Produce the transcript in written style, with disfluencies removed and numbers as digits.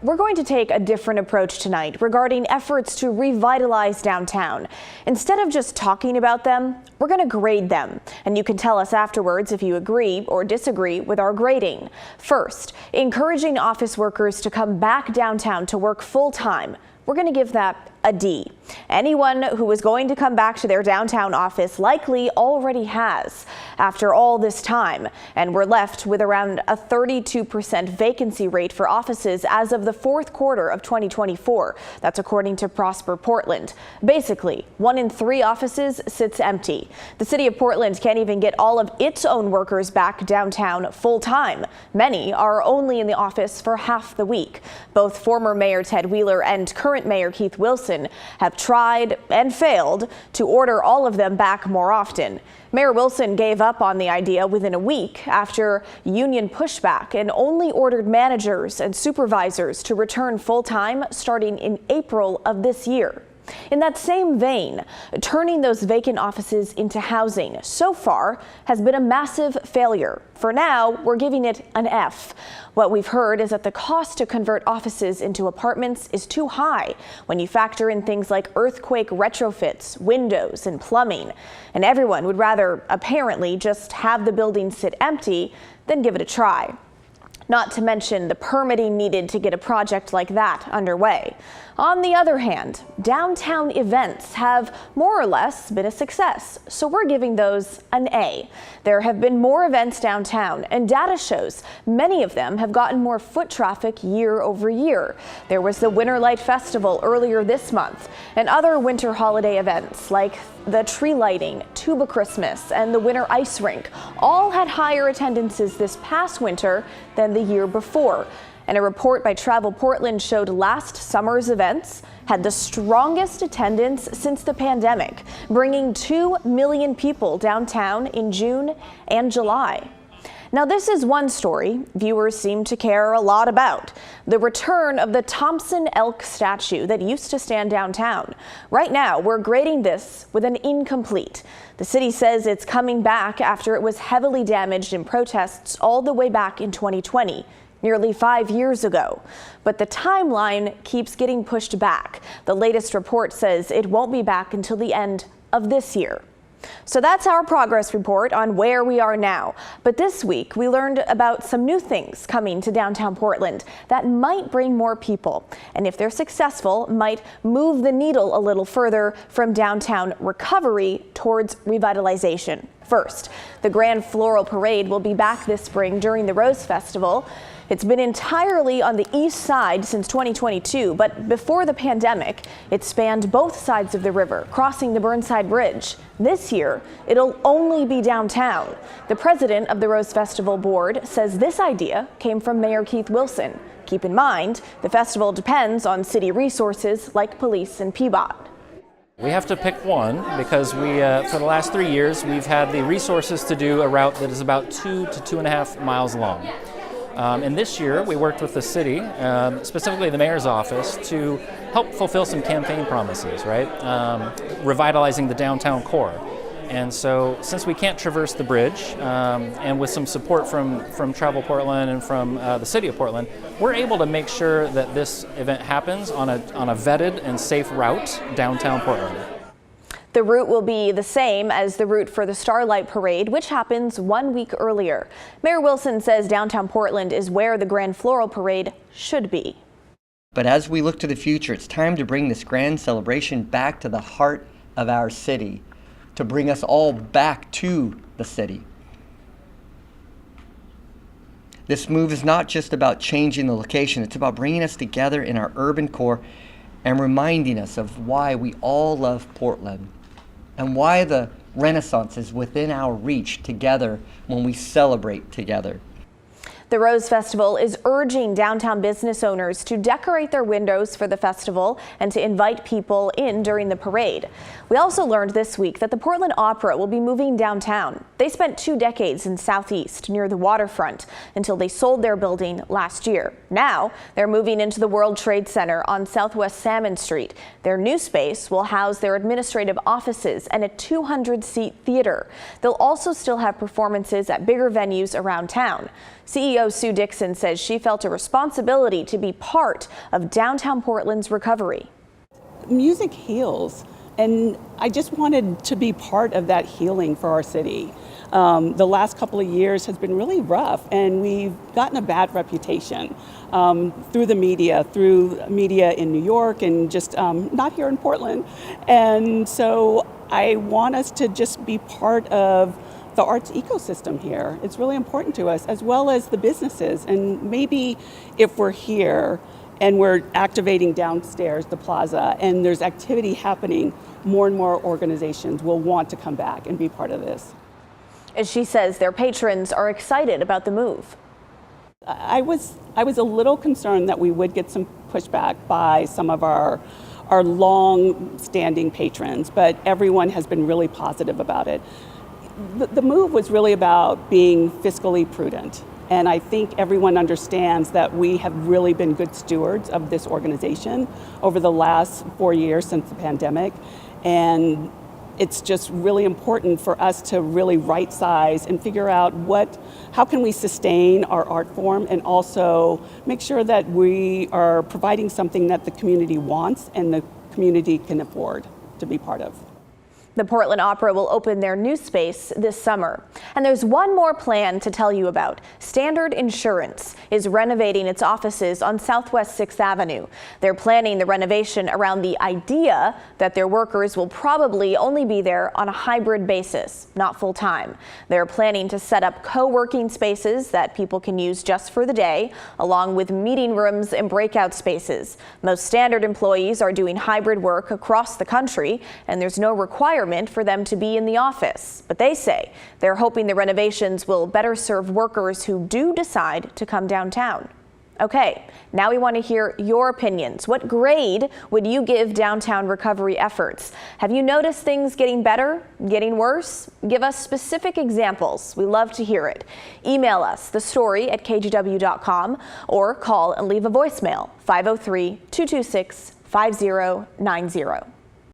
we're going to take a different approach tonight regarding efforts to revitalize downtown. Instead of just talking about them, we're going to grade them. And you can tell us afterwards if you agree or disagree with our grading. First, encouraging office workers to come back downtown to work full-time. We're going to give that a D. Anyone who is going to come back to their downtown office likely already has after all this time, and we're left with around a 32% vacancy rate for offices as of the fourth quarter of 2024. That's according to Prosper Portland. Basically, 1 in 3 offices sits empty. The city of Portland can't even get all of its own workers back downtown full time. Many are only in the office for half the week. Both former Mayor Ted Wheeler and current Mayor Keith Wilson have tried and failed to order all of them back more often. Mayor Wilson gave up on the idea within a week after union pushback and only ordered managers and supervisors to return full-time starting in April of this year. In that same vein, turning those vacant offices into housing so far has been a massive failure. For now, we're giving it an F. What we've heard is that the cost to convert offices into apartments is too high when you factor in things like earthquake retrofits, windows, and plumbing. And everyone would rather apparently just have the building sit empty than give it a try. Not to mention the permitting needed to get a project like that underway. On the other hand, downtown events have more or less been a success, so we're giving those an A. There have been more events downtown, and data shows many of them have gotten more foot traffic year over year. There was the Winter Light Festival earlier this month, and other winter holiday events like the tree lighting, Tuba Christmas, and the Winter Ice Rink all had higher attendances this past winter than the year before. And a report by Travel Portland showed last summer's events had the strongest attendance since the pandemic, bringing 2 million people downtown in June and July. Now, this is one story viewers seem to care a lot about: the return of the Thompson elk statue that used to stand downtown. Right now, we're grading this with an incomplete. The city says it's coming back after it was heavily damaged in protests all the way back in 2020. Nearly 5 years ago. But the timeline keeps getting pushed back. The latest report says it won't be back until the end of this year. So that's our progress report on where we are now. But this week we learned about some new things coming to downtown Portland that might bring more people, and if they're successful, might move the needle a little further from downtown recovery towards revitalization. First, the Grand Floral Parade will be back this spring during the Rose Festival. It's been entirely on the east side since 2022, but before the pandemic, it spanned both sides of the river, crossing the Burnside Bridge. This year, it'll only be downtown. The president of the Rose Festival Board says this idea came from Mayor Keith Wilson. Keep in mind, the festival depends on city resources like police and PBOT. We have to pick one because for the last 3 years, we've had the resources to do a route that is about 2 to 2.5 miles long. And this year, we worked with the city, specifically the mayor's office, to help fulfill some campaign promises, right? Revitalizing the downtown core. And so, since we can't traverse the bridge, and with some support from Travel Portland and from the city of Portland, we're able to make sure that this event happens on a vetted and safe route downtown Portland. The route will be the same as the route for the Starlight Parade, which happens 1 week earlier. Mayor Wilson says downtown Portland is where the Grand Floral Parade should be. But as we look to the future, it's time to bring this grand celebration back to the heart of our city, to bring us all back to the city. This move is not just about changing the location, it's about bringing us together in our urban core and reminding us of why we all love Portland and why the Renaissance is within our reach together when we celebrate together. The Rose Festival is urging downtown business owners to decorate their windows for the festival and to invite people in during the parade. We also learned this week that the Portland Opera will be moving downtown. They spent 2 decades in Southeast near the waterfront until they sold their building last year. Now they're moving into the World Trade Center on Southwest Salmon Street. Their new space will house their administrative offices and a 200-seat theater. They'll also still have performances at bigger venues around town. CEO CEO Sue Dixon says she felt a responsibility to be part of downtown Portland's recovery. Music heals, and I just wanted to be part of that healing for our city. The last couple of years has been really rough, and we've gotten a bad reputation through the media, in New York, and just not here in Portland. And so I want us to just be part of the arts ecosystem here. It's really important to us, as well as the businesses. And maybe if we're here and we're activating downstairs the plaza and there's activity happening, more and more organizations will want to come back and be part of this. As she says, their patrons are excited about the move. I was a little concerned that we would get some pushback by some of our long-standing patrons, but everyone has been really positive about it. The move was really about being fiscally prudent, and I think everyone understands that we have really been good stewards of this organization over the last 4 years since the pandemic, and it's just really important for us to really right size and figure out how can we sustain our art form and also make sure that we are providing something that the community wants and the community can afford to be part of. The Portland Opera will open their new space this summer. And there's one more plan to tell you about. Standard Insurance is renovating its offices on Southwest 6th Avenue. They're planning the renovation around the idea that their workers will probably only be there on a hybrid basis, not full time. They're planning to set up co-working spaces that people can use just for the day, along with meeting rooms and breakout spaces. Most Standard employees are doing hybrid work across the country, and there's no requirement for them to be in the office. But they say they're hoping the renovations will better serve workers who do decide to come downtown. Okay, now we want to hear your opinions. What grade would you give downtown recovery efforts? Have you noticed things getting better, getting worse? Give us specific examples. We love to hear it. Email us the story at kgw.com or call and leave a voicemail 503-226-5090.